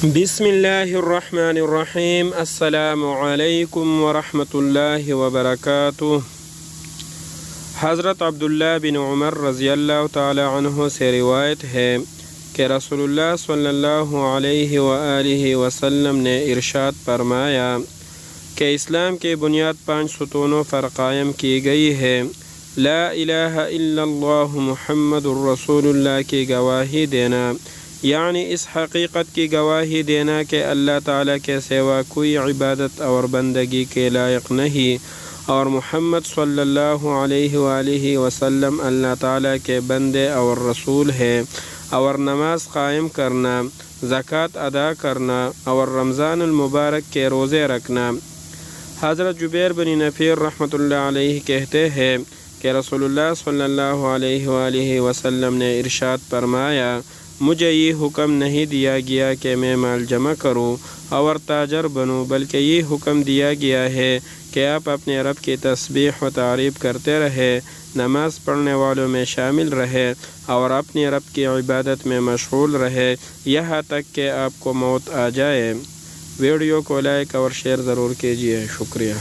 بسم اللہ الرحمن الرحیم۔ السلام علیکم ورحمۃ اللہ وبرکاتہ۔ حضرت عبداللہ بن عمر رضی اللہ تعالی عنہ سے روایت ہے کہ رسول اللہ صلی اللہ علیہ وآلہ وسلم نے ارشاد فرمایا کہ اسلام کی بنیاد 5 ستونوں پر قائم کی گئی ہے: لا الہ الا اللہ محمد الرسول اللہ کی گواہی دینا، یعنی اس حقیقت کی گواہی دینا کہ اللہ تعالیٰ کے سوا کوئی عبادت اور بندگی کے لائق نہیں، اور محمد صلی اللہ علیہ وآلہ وسلم اللہ تعالیٰ کے بندے اور رسول ہے، اور نماز قائم کرنا، زکوٰۃ ادا کرنا اور رمضان المبارک کے روزے رکھنا۔ حضرت جبیر بن نفیر رحمۃ اللہ علیہ کہتے ہیں کہ رسول اللہ صلی اللہ علیہ وآلہ وسلم نے ارشاد فرمایا، مجھے یہ حکم نہیں دیا گیا کہ میں مال جمع کروں اور تاجر بنوں، بلکہ یہ حکم دیا گیا ہے کہ آپ اپنے رب کی تسبیح و تعریف کرتے رہے، نماز پڑھنے والوں میں شامل رہے اور اپنے رب کی عبادت میں مشغول رہے یہاں تک کہ آپ کو موت آ جائے۔ ویڈیو کو لائک اور شیئر ضرور کیجیے۔ شکریہ۔